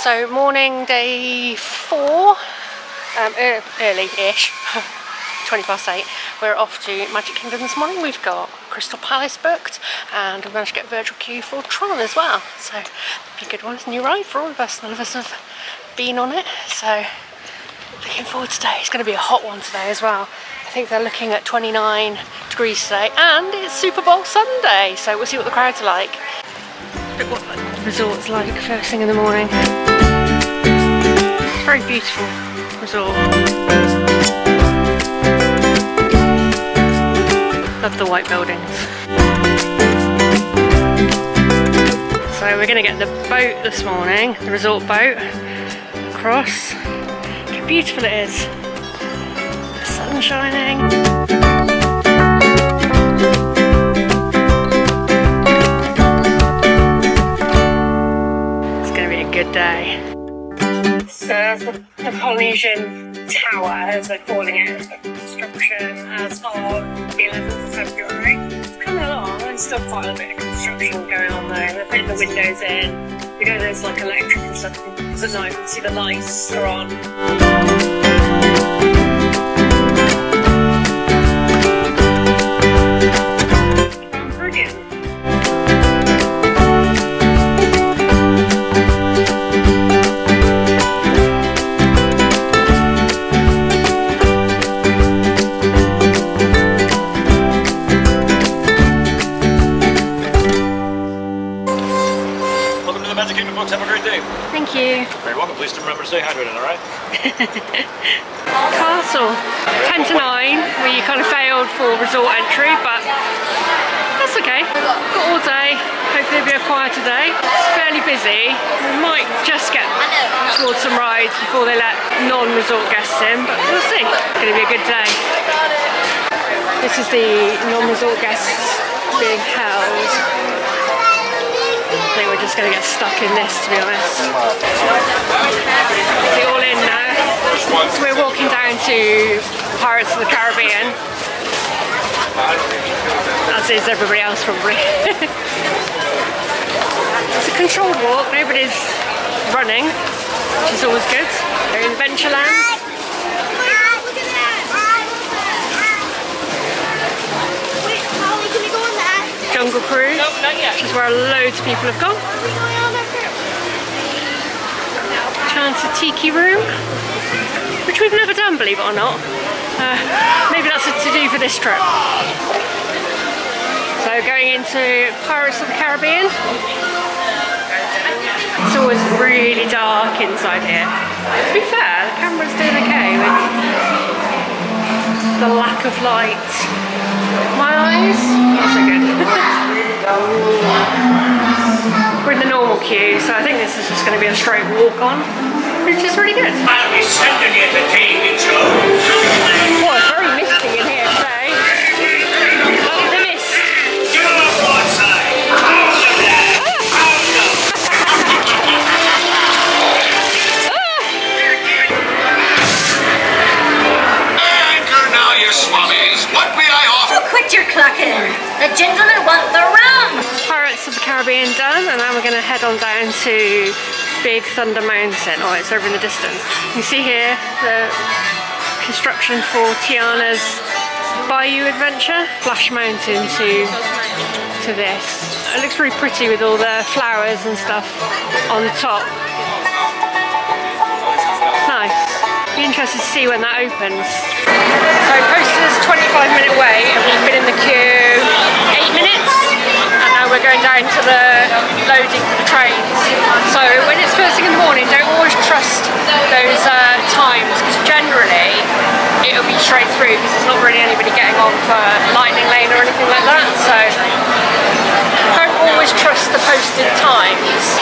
So morning, day 4, early-ish, 8:20. We're off to Magic Kingdom this morning. We've got Crystal Palace booked, and we've managed to get a virtual queue for Tron as well. So it'll be a good one. It's a new ride for all of us. None of us have been on it, so looking forward to today. It's going to be a hot one today as well. I think they're looking at 29 degrees today, and it's Super Bowl Sunday, so we'll see what the crowds are like. Look what the resort's like first thing in the morning. It's a very beautiful resort. Love the white buildings. So we're going to get the boat this morning, the resort boat, across. Look how beautiful it is. The sun shining. It's going to be a good day. So the Polynesian Tower, as they're calling it, construction as of the 11th of February. It's coming along. There's still quite a bit of construction going on there. They're putting the windows in. You know, there's like electric and stuff. Because at night you can see the lights are on. Brilliant. Have a great day. Thank you. Very welcome. Please remember to stay hydrated, alright? Castle. 10 to 9. We kind of failed for resort entry, but that's okay. Got all day. Hopefully it'll be a quieter day. It's fairly busy. We might just get towards some rides before they let non-resort guests in, but we'll see. It's going to be a good day. This is the non-resort guests being held. I think we're just going to get stuck in this, to be honest. We're all in now. So we're walking down to Pirates of the Caribbean, as is everybody else probably. It's a controlled walk, nobody's running, which is always good. We're in Adventureland. Jungle Cruise, which is where loads of people have gone. Enchanted Tiki Room, which we've never done, believe it or not. Maybe that's to do for this trip. So going into Pirates of the Caribbean. It's always really dark inside here. To be fair, the camera's doing okay with the lack of light. My eyes, not so good. We're in the normal queue, so I think this is just going to be a straight walk on, which is really good. I'll be sending you to David Joe. Oh, it's very misty in here today. Oh, the mist. Get on the broadside. Out of that. Anchor now, you swummies. What may I offer? Quit your clucking. The gentlemen want the rum. Pirates of the Caribbean done, and now we're going to head on down to Big Thunder Mountain. Oh, it's over in the distance. You see here the construction for Tiana's Bayou Adventure. Flash Mountain to this. It looks really pretty with all the flowers and stuff on the top. It's nice. Be interested to see when that opens. So posted 25-minute wait, and we've been in the queue 8 minutes, and now we're going down to the loading for the trains. So when it's first thing in the morning, don't always trust those times, because generally it'll be straight through, because there's not really anybody getting on for Lightning Lane or anything like that. So don't always trust the posted times.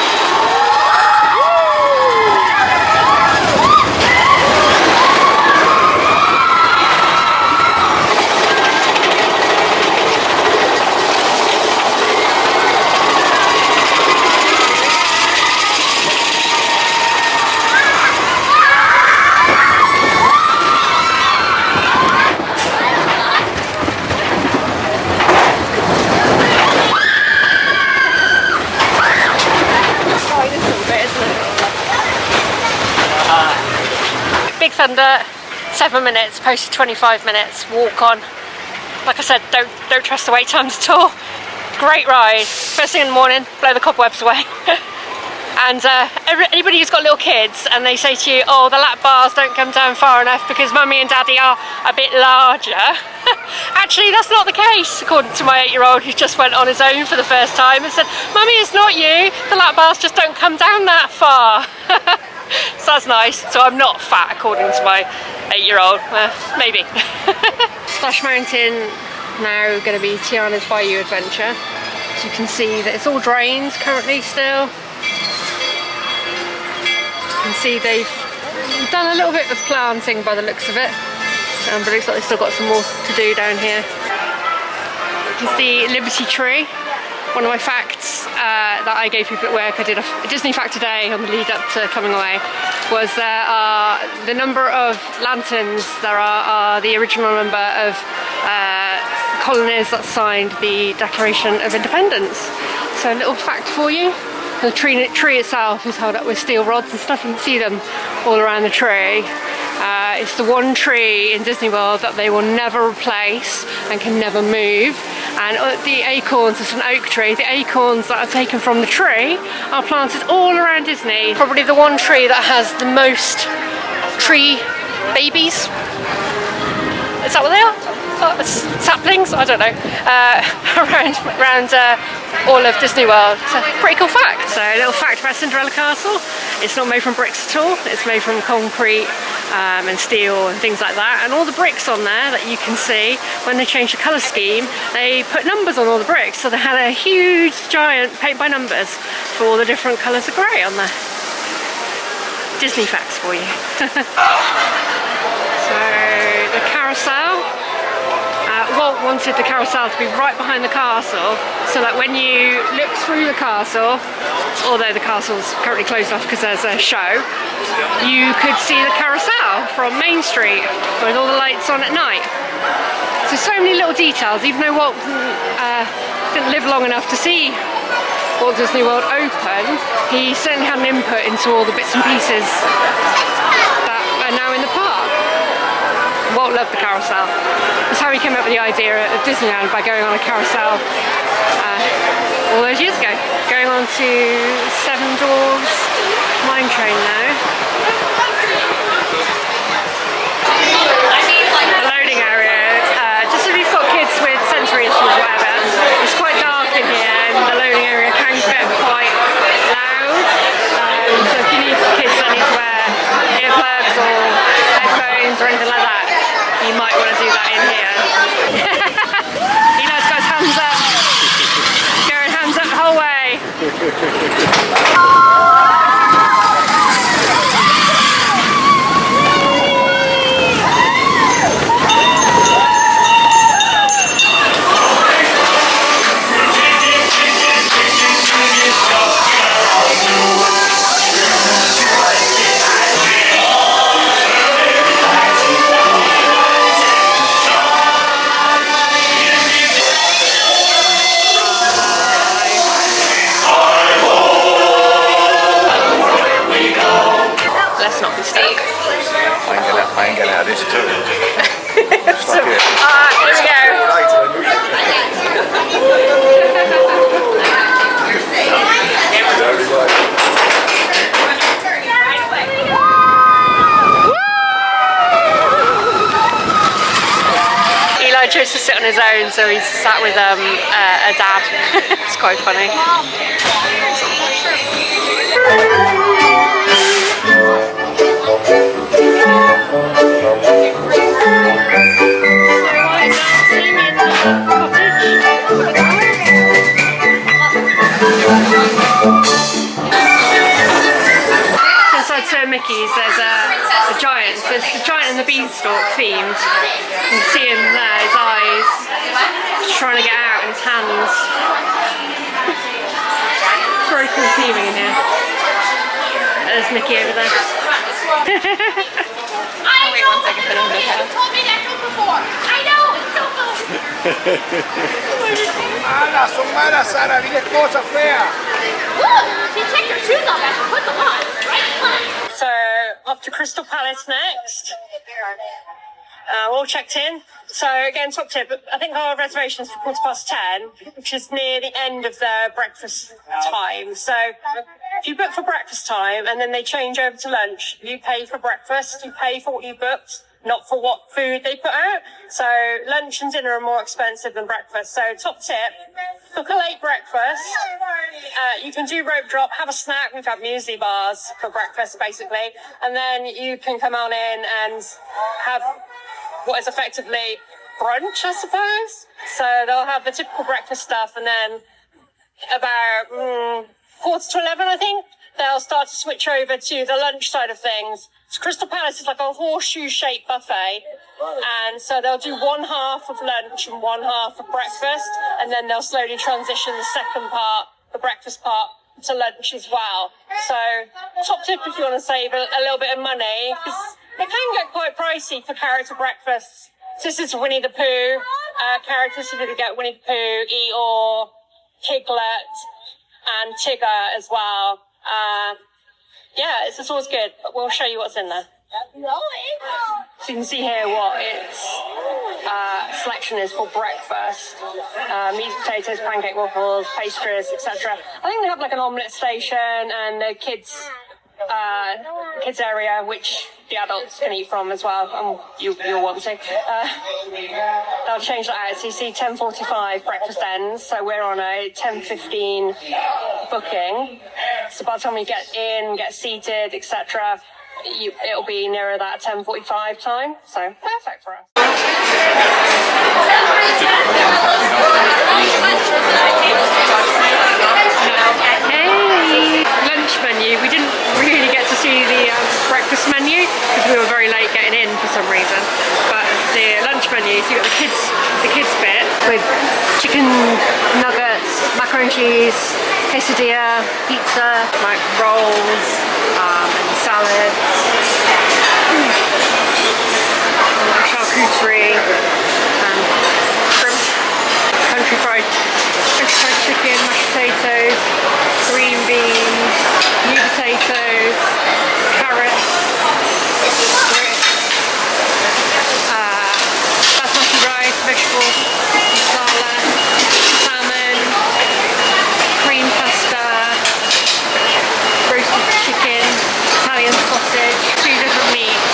under 7 minutes, posted 25 minutes, walk on. Like I said, don't trust the wait times at all. Great ride. First thing in the morning, blow the cobwebs away. And anybody who's got little kids and they say to you, oh, the lap bars don't come down far enough because mummy and daddy are a bit larger. Actually, that's not the case, according to my 8-year-old who just went on his own for the first time and said, mummy, it's not you, the lap bars just don't come down that far. So that's nice. So I'm not fat, according to my 8-year-old. Maybe. Splash Mountain now going to be Tiana's Bayou Adventure. As you can see that it's all drains currently still. You can see they've done a little bit of planting by the looks of it, but it looks like they've still got some more to do down here. You can see Liberty Tree. One of my facts that I gave people at work, I did a Disney fact today on the lead up to coming away, was there are the number of lanterns there are the original number of colonies that signed the Declaration of Independence. So a little fact for you. The tree itself is held up with steel rods and stuff. You can see them all around the tree. It's the one tree in Disney World that they will never replace and can never move. And the acorns, it's an oak tree, the acorns that are taken from the tree are planted all around Disney. Probably the one tree that has the most tree babies. Is that what they are? Saplings? I don't know. Around all of Disney World. It's a pretty cool fact. So a little fact about Cinderella Castle. It's not made from bricks at all. It's made from concrete and steel and things like that. And all the bricks on there that you can see, when they changed the colour scheme, they put numbers on all the bricks. So they had a huge, giant paint by numbers for all the different colours of grey on there. Disney facts for you. So the carousel. Walt wanted the carousel to be right behind the castle so that when you look through the castle, although the castle's currently closed off because there's a show, you could see the carousel from Main Street with all the lights on at night. So many little details. Even though Walt didn't live long enough to see Walt Disney World open, he certainly had an input into all the bits and pieces that are now in the park. Walt loved the carousel. That's how he came up with the idea of Disneyland, by going on a carousel all those years ago. Going on to Seven Dwarfs Mine Train now. The loading area, just if you've got kids with sensory issues or whatever, it's quite dark in here and the loading area can get quite loud. So if you need kids that need to wear earplugs or headphones or anything like that, you might want to do that in here. Eli's got his hands up. Going hands up the whole way. I ain't getting out of this too. So, here we go. Eli chose to sit on his own, so he's sat with a dad. It's quite funny. Inside Mickey's there's a giant. There's the giant and the beanstalk themed. You can see him there, his eyes, just trying to get out, and his hands. It's very cool theming in here. There's Mickey over there. Wait 1 second for them to have. You told me that joke before. I know, it's so cool. Ala, son malas, Sara, dile cosas feas. Look, she checked her shoes off after put them on. Right? So, my off to Crystal Palace next. We're all checked in. So again, top tip, I think our reservation's for 10:15, which is near the end of the breakfast time. So if you book for breakfast time and then they change over to lunch, you pay for breakfast, you pay for what you booked, not for what food they put out. So lunch and dinner are more expensive than breakfast. So top tip, book a late breakfast. You can do rope drop, have a snack. We've had muesli bars for breakfast basically. And then you can come on in and have what is effectively brunch, I suppose. So they'll have the typical breakfast stuff, and then about 11:15, I think, they'll start to switch over to the lunch side of things. So Crystal Palace is like a horseshoe-shaped buffet, and so they'll do one half of lunch and one half of breakfast, and then they'll slowly transition the second part, the breakfast part, to lunch as well. So top tip if you want to save a little bit of money, because it can get quite pricey for character breakfasts. So this is Winnie the Pooh. Characters you could get Winnie the Pooh, Eeyore, Piglet, and Tigger as well. Yeah, it's always good, but we'll show you what's in there. So you can see here what its selection is for breakfast. Meat, potatoes, pancake waffles, pastries, etc. I think they have like an omelette station and a kids area, which the adults can eat from as well, and you'll want to. They'll change that out. So you see 10:45 breakfast ends, so we're on a 10:15 booking. So by the time we get in, get seated, etc., it'll be nearer that 10:45 time. So perfect for us. Hey! Lunch menu. We didn't really get to see the breakfast menu because we were very late getting in for some reason. But the lunch menu, so you got the kids bit with chicken nuggets, macaroni and cheese, quesadilla, pizza, like rolls, and salads, charcuterie, and shrimp, country fried chicken, mashed potatoes, green beans, new potatoes, carrots, basmati rice, vegetables, masala, salmon, cream pasta, roasted chicken, Italian sausage, 2 different meats.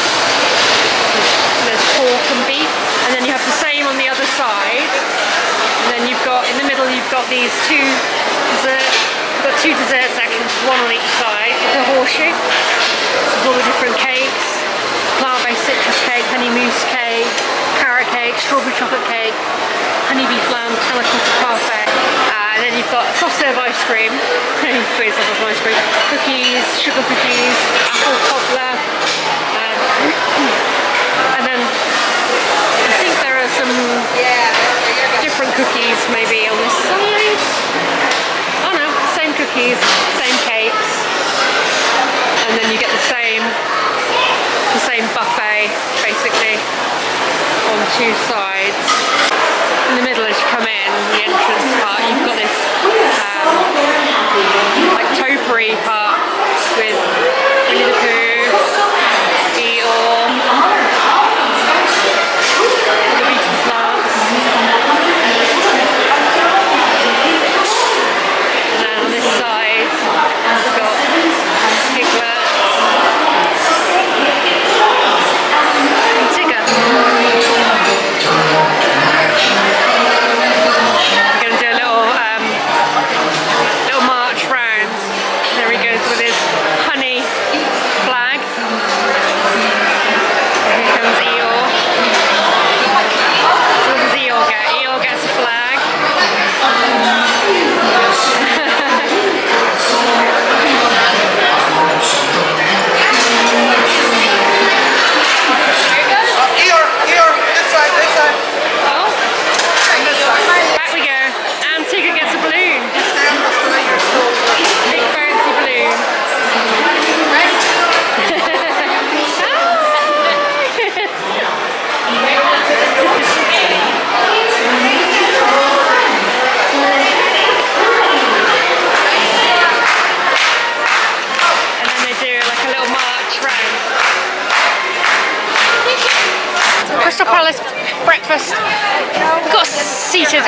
There's pork and beef, and then you have the same on the other side. And then you've got, in the middle, you've got these two dessert sections, one on each side, with a horseshoe. This is all the different cakes, plant-based citrus cake, honey mousse cake, carrot cake, strawberry chocolate cake, honey beef lamb, panna cotta parfait. And then you've got soft serve ice cream, ice cream, cookies, sugar cookies, apple cobbler, and then I think there are some different cookies maybe on this side. Oh no, same cookies, same cakes, and then you get the same buffet basically on 2 sides. In the middle as you come in, the entrance part, you've got this like topiary part with Winnie the Pooh, Eeyore, the beast of plants. And then on this side, we've got Piglet and Tigger. We're going to do a little breakfast. Got seated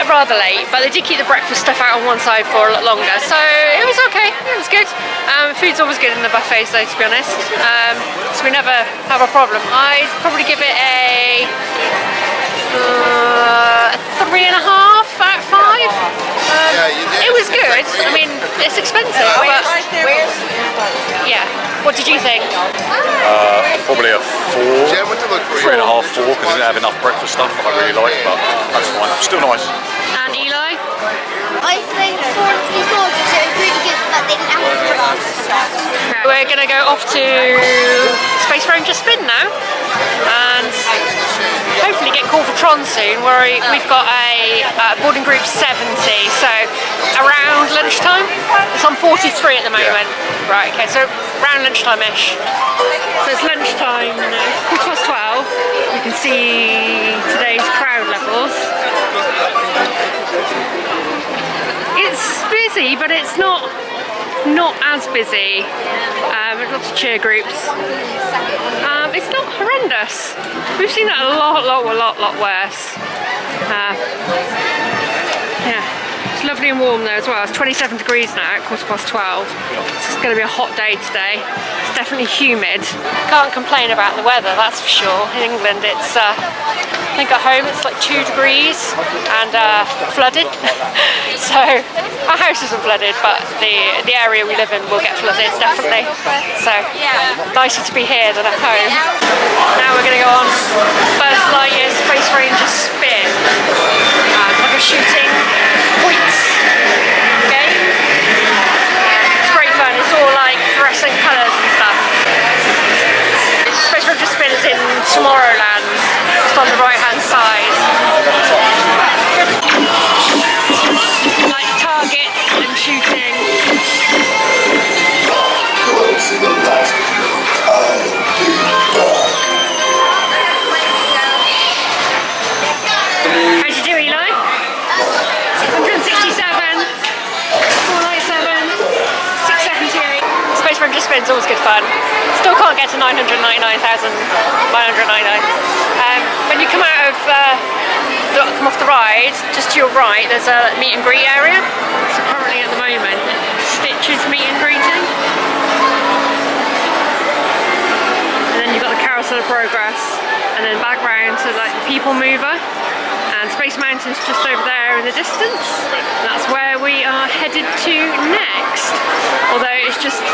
rather late, but they did keep the breakfast stuff out on one side for a lot longer, so it was okay. It was good. Food's always good in the buffets, though, to be honest. So we never have a problem. I'd probably give it a 3.5 out of 5. It was good. I mean, it's expensive, but yeah. What did you think? Probably a 4. 3.5, 4, because I didn't have enough breakfast stuff that I really liked, but that's fine. Still nice. And Eli? I think 4 and 3/4 is really good, but they didn't have to us. We're going to go off to Space Ranger Spin now, and hopefully get called for Tron soon, where we've got a boarding group 70, so around lunchtime. It's on 43 at the moment. Right, okay, so around lunchtime-ish. So it's lunchtime, 12:12. You can see today's crowd levels. It's busy, but it's not as busy. Lots of cheer groups. It's not horrendous. We've seen that a lot worse. Yeah, it's lovely and warm though as well. It's 27 degrees now at 12:15. It's going to be a hot day today. It's definitely humid. Can't complain about the weather, that's for sure. In England, it's I think at home it's like 2 degrees and flooded. So our house isn't flooded, but the area we live in will get flooded, definitely. So nicer to be here than at home. Now we're going to go on Buzz Lightyear Space Ranger Spin. Like a shooting points game. It's great fun. It's all like fluorescent colours and stuff. Space Ranger Spin is in Tomorrowland, just on the right hand side. Like targets and shooting. How'd you do, Eli? 167, 497, 678. Space Ranger Spin's always good fun. Still can't get to 999,999. When you come out of come off the ride, just to your right, there's a meet and greet area. So currently at the moment, Stitch's meet and greeting. And then you've got the Carousel of Progress, and then back round to like the People Mover. And Space Mountain's just over there in the distance. That's where we are headed to next. Although it's just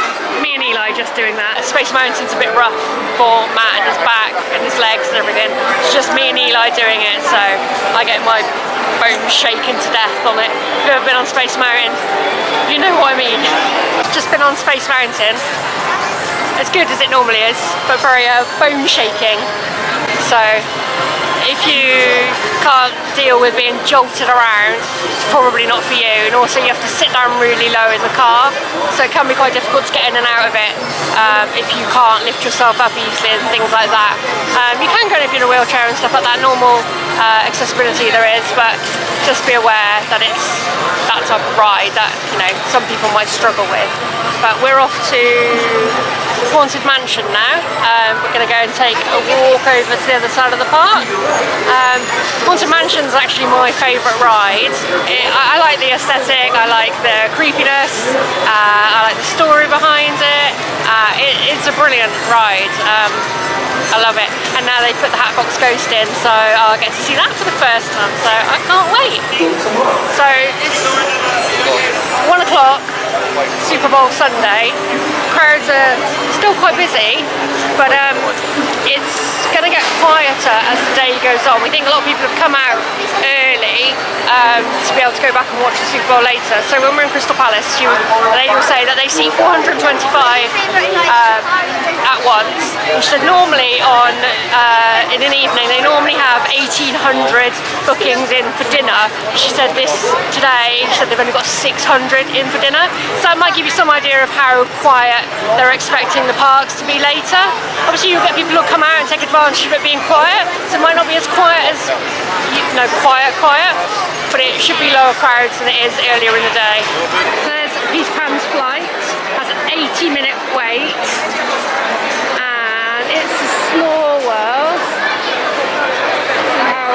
me and Eli just doing that. Space Mountain's a bit rough for Matt and his back and his legs and everything. It's just me and Eli doing it, so I get my bones shaken to death on it. If you've ever been on Space Mountain, you know what I mean. I've just been on Space Mountain. As good as it normally is, but very bone shaking. So if you can't deal with being jolted around, it's probably not for you. And also you have to sit down really low in the car, so it can be quite difficult to get in and out of it if you can't lift yourself up easily and things like that. You can go if you're in a wheelchair and stuff like that, normal accessibility there is, but just be aware that it's that type of ride that, you know, some people might struggle with. But we're off to Haunted Mansion now. We're going to go and take a walk over to the other side of the park. Haunted Mansion's actually my favourite ride. I like the aesthetic, I like the creepiness, I like the story behind it. It's a brilliant ride. I love it. And now they put the Hatbox Ghost in, so I'll get to see that for the first time, so I can't wait. So it's 1 o'clock, Super Bowl Sunday. Crowds are still quite busy, but it's going to get quieter as the day goes on. We think a lot of people have come out early to be able to go back and watch the Super Bowl later. So when we're in Crystal Palace, they will say that they see 425 at once. Which said normally on in an evening they normally have 1,800 bookings in for dinner. She said today they've only got 600 in for dinner. So that might give you some idea of how quiet they're expecting the parks to be later. Obviously you'll get people who'll come out and take advantage of it being quiet, so it might not be as quiet as, quiet, but it should be lower crowds than it is earlier in the day. There's Peter Pan's flight, has an 80-minute wait, and it's a small world. So how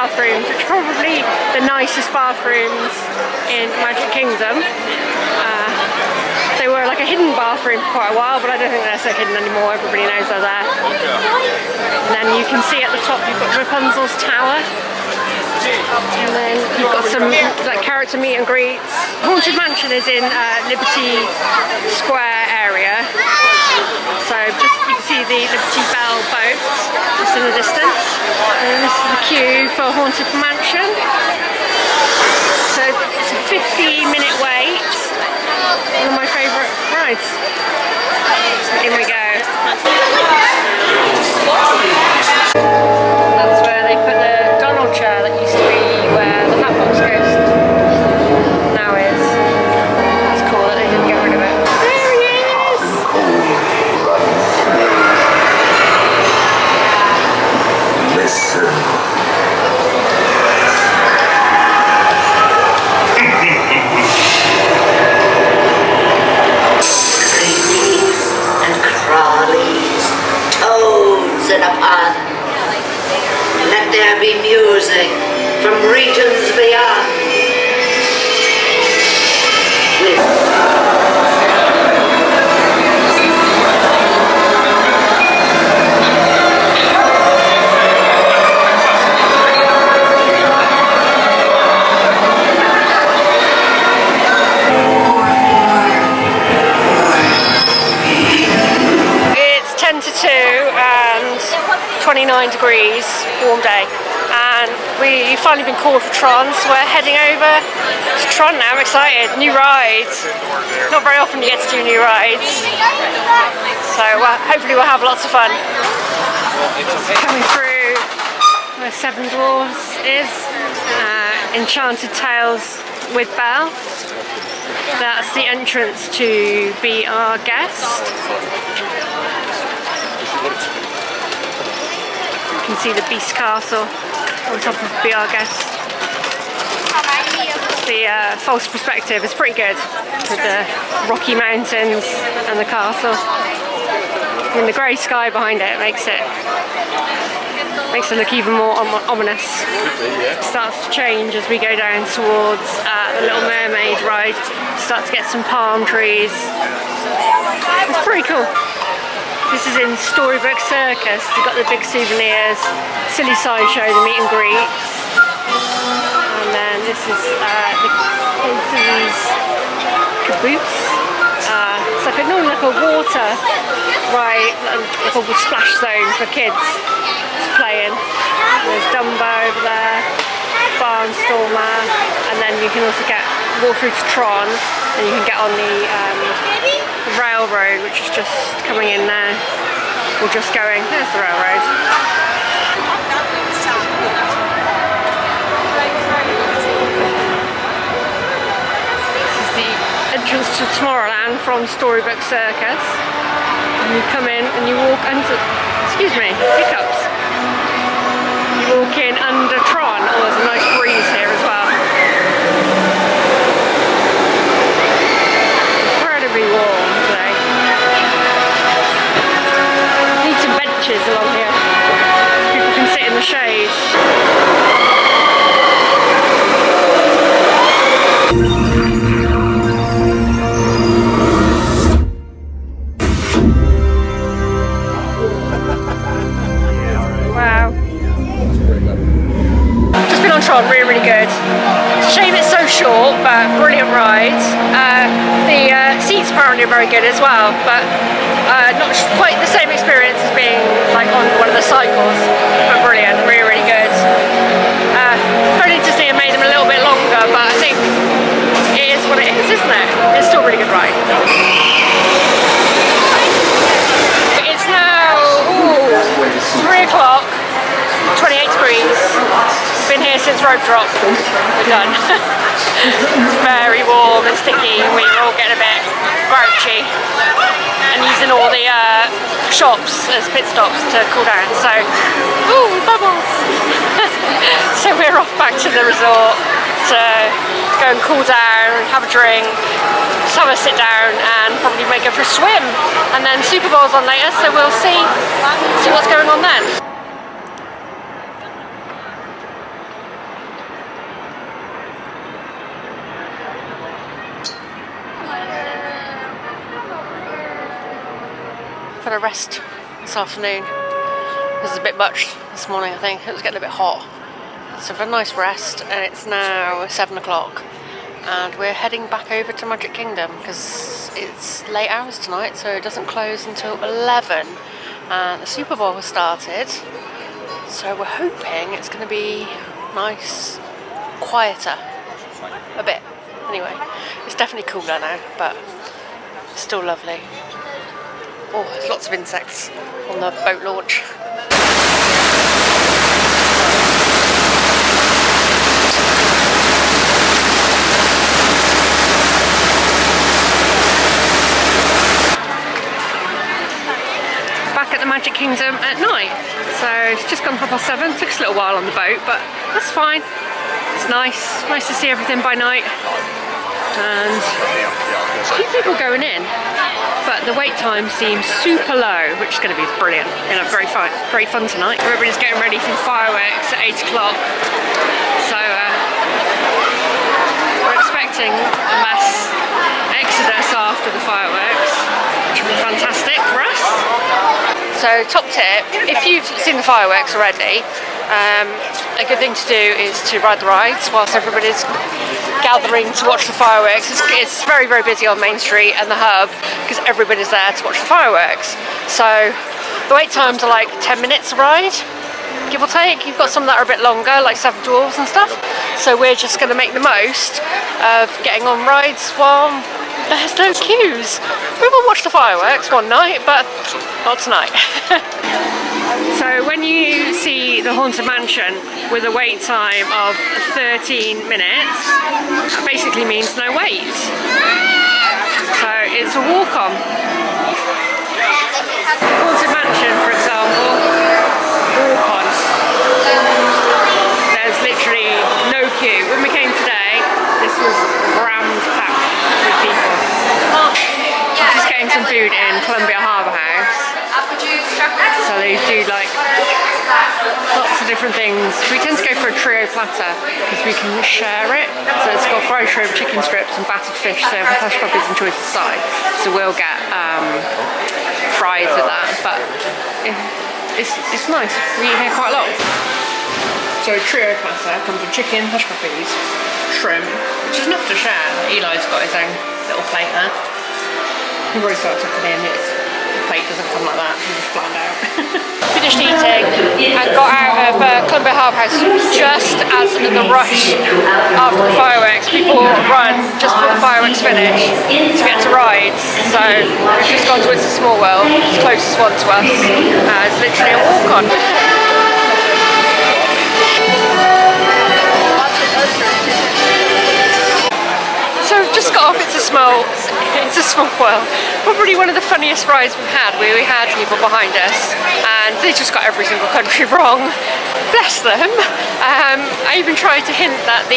bathrooms, which are probably the nicest bathrooms in Magic Kingdom. They were like a hidden bathroom for quite a while, but I don't think they're so hidden anymore. Everybody knows they're there. And then you can see at the top you've got Rapunzel's tower. And then you've got some like character meet and greets. Haunted Mansion is in Liberty Square area. So just you can see the Liberty Bell boats just in the distance. And this is the queue for Haunted Mansion. So it's a 50-minute wait. One of my favourite rides. In we go. That's where they put the Donald chair that used to be where the Hatbox Ghost now is. It's cool that they didn't get rid of it. There he is! Listen. In a pond. Let there be music from regions beyond. It's 10 to 2 and 29 degrees, warm day, and we've finally been called for Tron, so we're heading over to Tron now. I'm excited. New rides. Not very often you get to do new rides, so hopefully we'll have lots of fun. Coming through where Seven Dwarfs is, Enchanted Tales with Belle. That's the entrance to Be Our Guest. You can see the Beast Castle on top of Be Our Guest. The false perspective is pretty good with the Rocky Mountains and the castle. And the grey sky behind it makes it look even more ominous. It starts to change as we go down towards the Little Mermaid ride. Start to get some palm trees. It's pretty cool. This is in Storybook Circus. They've got the big souvenirs, Silly Sideshow, the meet and greets. And then this is the Casey's caboose. It's like normally like a water ride, like a splash zone for kids to play in. There's Dumbo over there, Barnstormer, and then you can also walk through to Tron, and you can get on the railroad, which is just coming in now, or just going. There's the railroad. This is the entrance to Tomorrowland from Storybook Circus. And you come in and you walk under, excuse me, hiccups. You walk in under Tron. Oh, there's a nice breeze here as well. Incredibly warm today. Need some benches along here so people can sit in the shade. Wow. Just been on Tron, really, really good. It's a shame it's so short, but brilliant ride. The seats apparently are very good as well, but not quite the same experience as being like on one of the cycles, but brilliant, really, really good. Only Disney have made them a little bit longer, but I think it is what it is, isn't it? It's still a really good ride. It's now 3 o'clock, 28 degrees. Been here since rope drop. We're done. It's very warm and sticky. We're all getting a bit grouchy and using all the shops as pit stops to cool down. So, ooh, bubbles. So we're off back to the resort to go and cool down, have a drink, just have a sit down, and probably go for a swim. And then Super Bowl's on later, so we'll see what's going on then. got to rest this afternoon. This is a bit much this morning, I think. It was getting a bit hot. So I've had a nice rest, and it's now 7 o'clock. And we're heading back over to Magic Kingdom because it's late hours tonight, so it doesn't close until 11. And the Super Bowl has started, so we're hoping it's going to be nice, quieter, a bit. Anyway, it's definitely cooler now, but it's still lovely. Oh, there's lots of insects on the boat launch. Back at the Magic Kingdom at night. So it's just gone 7:30. Took us a little while on the boat, but that's fine. It's nice to see everything by night. And a few people going in, but the wait time seems super low, which is going to be brilliant. We're going to have great fun tonight. Everybody's getting ready for the fireworks at 8 o'clock. So we're expecting a mass exodus after the fireworks, which will be fantastic for us. So top tip, if you've seen the fireworks already, a good thing to do is to ride the rides whilst everybody's gathering to watch the fireworks. It's very, very busy on Main Street and the Hub because everybody's there to watch the fireworks. So the wait times are like 10 minutes a ride, give or take. You've got some that are a bit longer, like Seven Dwarfs and stuff. So we're just going to make the most of getting on rides while there's no queues. We will watch the fireworks one night, but not tonight. So when you see the Haunted Mansion with a wait time of 13 minutes, that basically means no wait. So it's a walk-on. Haunted Mansion, for example, walk-on. There's literally no queue. When we came today, this was rammed packed with people. Just getting some food in Harbour House. So they do like lots of different things. We tend to go for a trio platter because we can share it. So it's got fried shrimp, chicken strips and battered fish, so hash puppies and choice aside. So we'll get fries with that, but it's nice. We eat here quite a lot. So a trio platter comes with chicken, hash puppies, shrimp, which is enough to share. Eli's got his own little plate there. We've already started tucking in. The plate doesn't come like that, it's just flattened out. Finished eating and got out of Harbour House just as in the rush after the fireworks. People run just before the fireworks finish to get to rides. So we've just gone to It's a Small World, it's the closest one to us. It's literally a walk-on. So we've just got off It's a Small World. Probably one of the funniest rides we've had. We had people behind us and they just got every single country wrong. Bless them. I even tried to hint that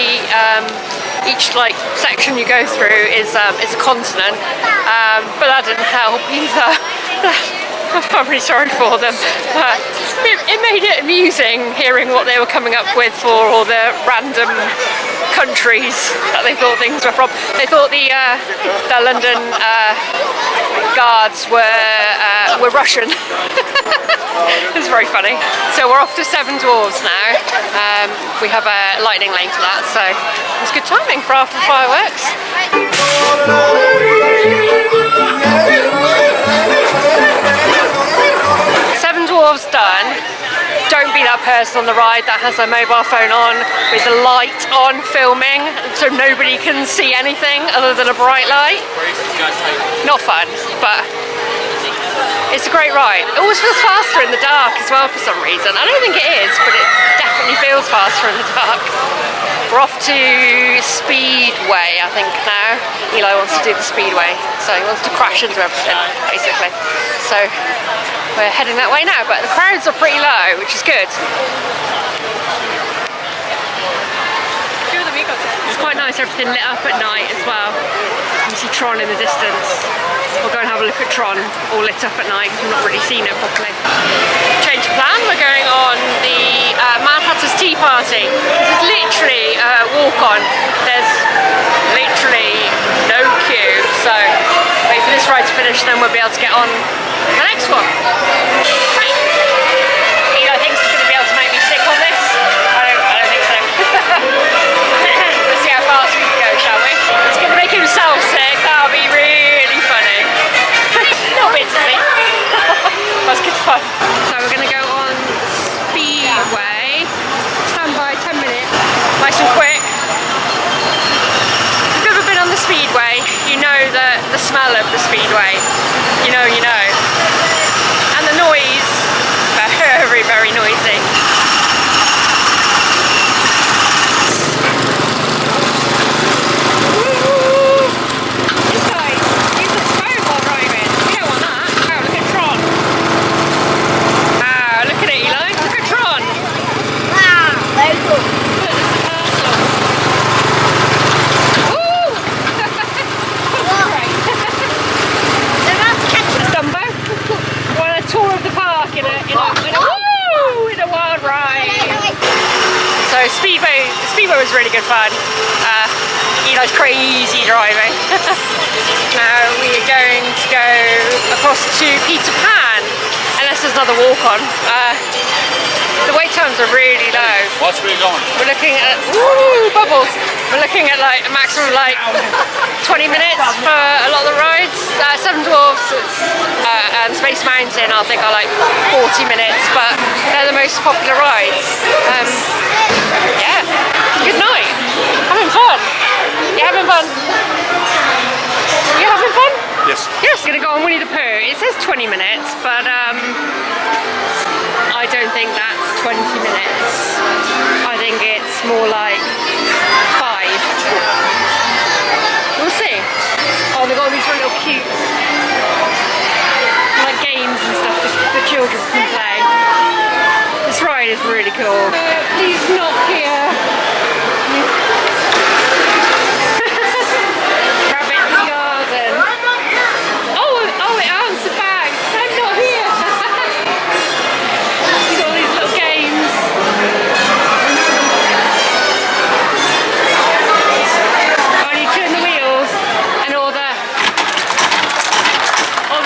each like section you go through is a continent, but that didn't help either. I'm really sorry for them. It made it amusing hearing what they were coming up with for all the random countries that they thought things were from. They thought the London guards were Russian. It's very funny. So we're off to Seven Dwarfs now. We have a lightning lane for that, so it's good timing for after the fireworks. Seven Dwarfs done. Don't be that person on the ride that has their mobile phone on with the light on filming so nobody can see anything other than a bright light. Not fun, but it's a great ride. It always feels faster in the dark as well for some reason. I don't think it is, but it definitely feels faster in the dark. We're off to Speedway, I think, now. Eli wants to do the Speedway, so he wants to crash into everything, basically. So we're heading that way now, but the crowds are pretty low, which is good. It's quite nice, everything lit up at night as well. You see Tron in the distance. We'll go and have a look at Tron, all lit up at night, because we've not really seen it properly. Change of plan, we're going on the Mad Hatter's Tea Party. This is literally a walk-on. There's literally no queue, so wait for this ride to finish, then we'll be able to get on the next one. Eli thinks he's going to be able to make me sick on this. I don't think so. Let's see how fast we can go, shall we? It's going to make himself sick. That'll be really funny. Not a bit silly. That's good fun. So we're going to go on Speedway. Stand by 10 minutes. Nice and quick. If you've ever been on the Speedway, you know the smell of the Speedway. You know. And the noise, very, very noisy. This guy uses his phone while driving. We don't want that. Oh, look at Tron. Ah, look at it, Eli. Look at Tron. Wow, very cool. Look, there's the castle. Ooh! That's great. Dumbo. Want a tour of the park in a wild ride. So Speedway was really good fun. Eli's crazy driving. Now we are going to go across to Peter Pan, unless there's another walk on. The wait times are really low. What's we going? We're looking at bubbles. We're looking at like a maximum of like 20 minutes for a lot of the rides. Seven Dwarfs and Space Mountain I think are like 40 minutes, but they're the most popular rides. Yeah, good night. Having fun. You having fun? You having fun? Yes. Yes, gonna go on Winnie the Pooh. It says 20 minutes, but I don't think that's 20 minutes. I think it's more like 5. We'll see. Oh, they've got all these really little cute like games and stuff that the children can play. This ride is really cool. Please not here. Rabbit's Garden. Oh, it answered back. I'm not here. You've got all these little games. Oh, and you turn the wheels and all the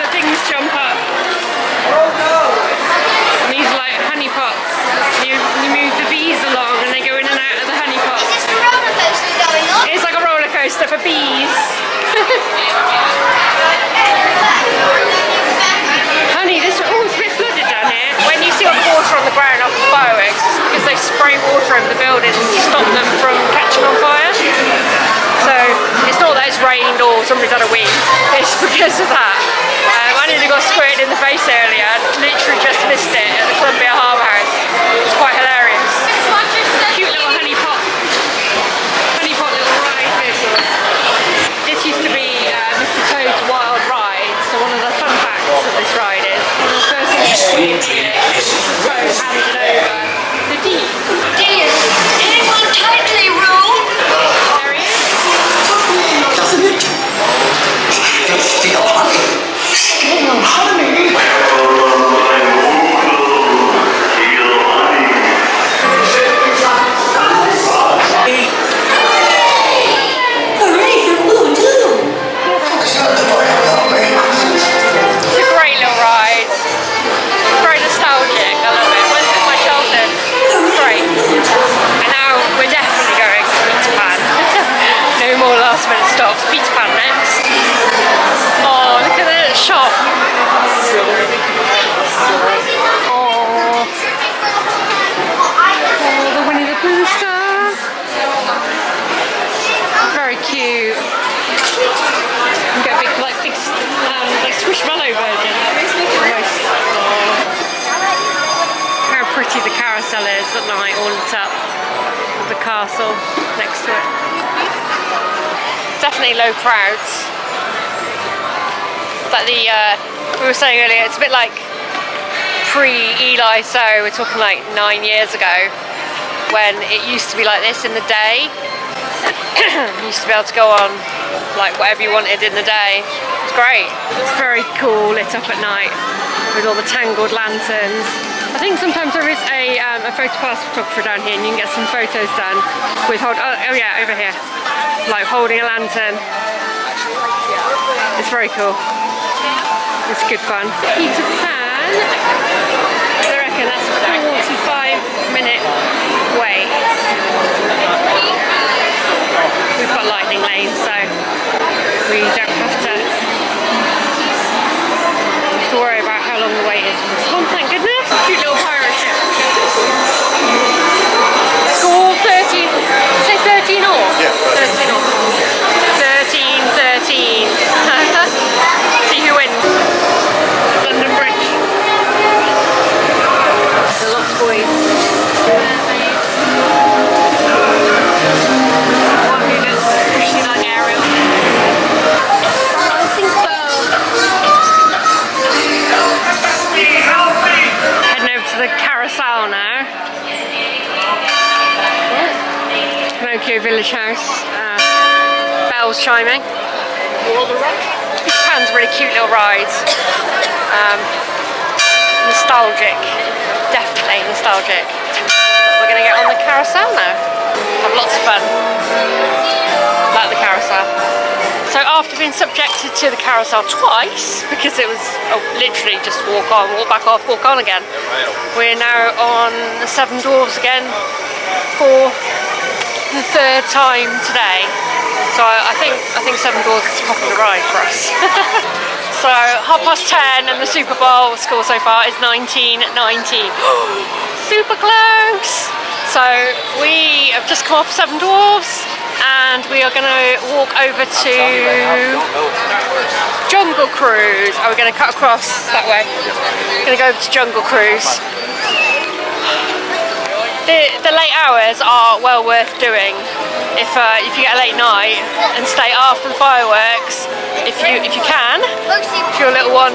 things jump up. And these are like honey pots. You move the bees along and they go in and out of the honey pots. Is this the roller coaster going on? It's like a roller coaster for bees. Honey, it's a bit flooded down here. When you see all the water on the ground after fireworks, it's because they spray water over the buildings to stop them from catching on fire. So it's not that it's rained or somebody's had a wee, it's because of that. I nearly got squirted in the face earlier. I literally just missed it at the Harbour House. It's quite hilarious. Cute little honey pot little ride vehicles. This used to be Mr. Toad's Wild Ride, so one of the fun facts of this ride is when the first thing Toad handed over the deed. Dear, anyone tightly rule? There he is. Doesn't it? It's still honey. Still honey. It's a great little ride. It's very nostalgic. I love it. Went through my childhood. It's great. And now we're definitely going to Peter Pan. No more last minute stops. Peter Pan next. Oh, look at the shop. Oh, the Winnie the Pooh stuff. Very cute. You get a big squishmallow version. Almost. Oh. How pretty the carousel is at night, all lit up with the castle next to it. Definitely low crowds. Like we were saying earlier, it's a bit like pre-Eli, so we're talking like 9 years ago, when it used to be like this in the day. You used to be able to go on like whatever you wanted in the day. It's great. It's very cool lit up at night with all the tangled lanterns. I think sometimes there is a photopass photographer down here and you can get some photos done with oh yeah, over here, like holding a lantern. It's very cool. It's good fun. Peter Pan, I reckon that's a 45-minute wait. We've got lightning lanes, so we don't have to worry about how long the wait is. This one, thank goodness. Cute little pirate ship. Score 13. Say 13 or? Yeah, 13 or. 13. See who wins. London Bridge. The Lost Boys. One who looks especially like Ariel. I think so. Heading over to the carousel now. Pinocchio Village House. Bells chiming. Japan's a really cute little ride. Nostalgic. Definitely nostalgic. We're going to get on the carousel now. Have lots of fun. Like the carousel. So after being subjected to the carousel twice, because it was literally just walk on, walk back off, walk on again, we're now on the Seven Dwarfs again for the third time today. So I think Seven Dwarfs is a popular ride for us. So 10:30 and the Super Bowl score so far is 19-19. Super close! So we have just come off Seven Dwarfs and we are going to walk over to Jungle Cruise. We're going to cut across that way. We're going to go over to Jungle Cruise. The late hours are well worth doing. If you get a late night and stay after the fireworks, if you can, if your little one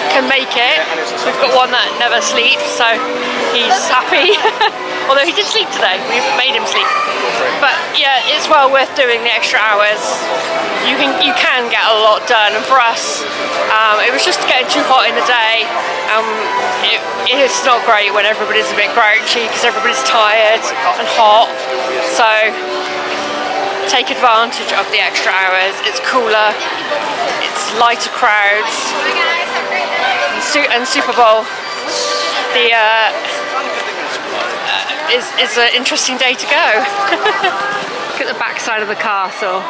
can make it. We've got one that never sleeps, so he's happy. Although he did sleep today, we made him sleep. But yeah, it's well worth doing the extra hours. You can get a lot done, and for us, it was just getting too hot in the day. It's not great when everybody's a bit grouchy because everybody's tired and hot. So take advantage of the extra hours. It's cooler, it's lighter crowds, and Super Bowl is an interesting day to go. Look at the back side of the castle.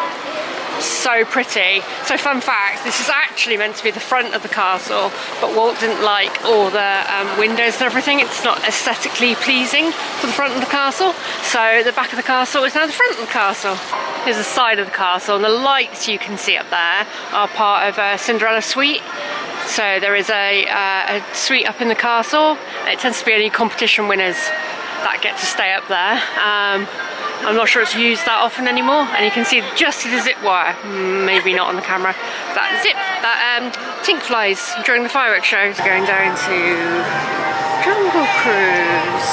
So pretty. So fun fact, this is actually meant to be the front of the castle, but Walt didn't like all the windows and everything. It's not aesthetically pleasing for the front of the castle, so the back of the castle is now the front of the castle. Here's the side of the castle, and the lights you can see up there are part of a Cinderella suite. So there is a suite up in the castle. It tends to be only competition winners that get to stay up there. I'm not sure it's used that often anymore, and you can see just the zip wire, maybe not on the camera, that tink flies during the fireworks show. Going down to Jungle Cruise.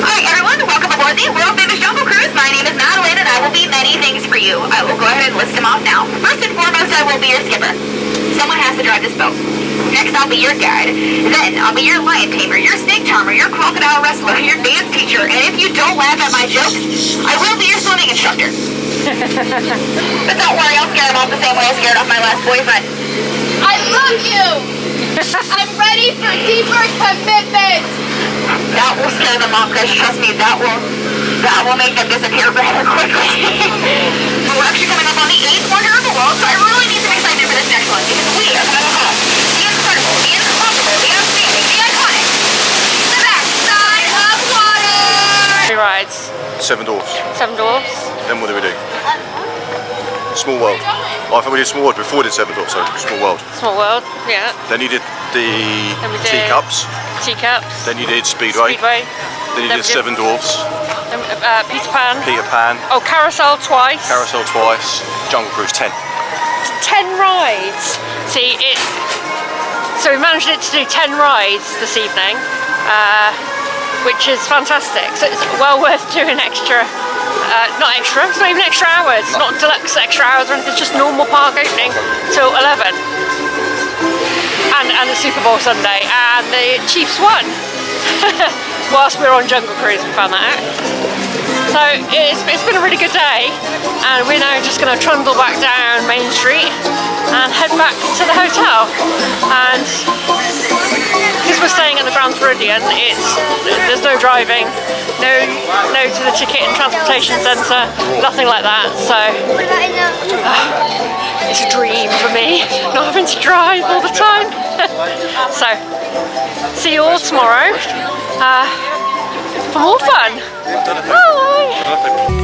Alright everyone, welcome aboard the world famous Jungle Cruise. My name is Madeline and I will be many things for you. I will go ahead and list them off now. First and foremost, I will be your skipper. Someone has to drive this boat. Next, I'll be your guide. Then, I'll be your lion tamer, your snake charmer, your crocodile wrestler, your dance teacher, and if you don't laugh at my jokes, I will be your swimming instructor. But don't worry, I'll scare him off the same way I scared off my last boyfriend. I love you! I'm ready for deeper commitment! That will scare them off, guys. Trust me, that will make them disappear very quickly. We're actually coming up on the 8th wonder of the world, so I really need some excitement for this next one, because we are going to have the incredible, the impossible, the outstanding, the iconic, the backside of water! Three rides. Seven Dwarfs. Seven Dwarfs. Then what do we do? Small World. Oh, I thought we did Small World before we did Seven Dwarfs, so Small World. Small World, yeah. Then you did the Then we did Teacups. Teacups. Then you did Speedway. Then you did Seven Dwarfs. Peter Pan. Peter Pan. Oh, Carousel twice. Carousel twice. Jungle Cruise 10. 10 rides. See, so we managed to do 10 rides this evening, which is fantastic. So it's well worth doing extra. Not extra, it's not even extra hours. It's not deluxe extra hours or anything, it's just normal park opening till 11. And the Super Bowl Sunday, and the Chiefs won. Whilst we were on Jungle Cruise, we found that out. So it's been a really good day, and we're now just going to trundle back down Main Street and head back to the hotel. And because we're staying at the Grand Floridian, there's no driving, no to the ticket and transportation centre, nothing like that. So it's a dream for me, not having to drive all the time. So see you all tomorrow for more fun. Bye.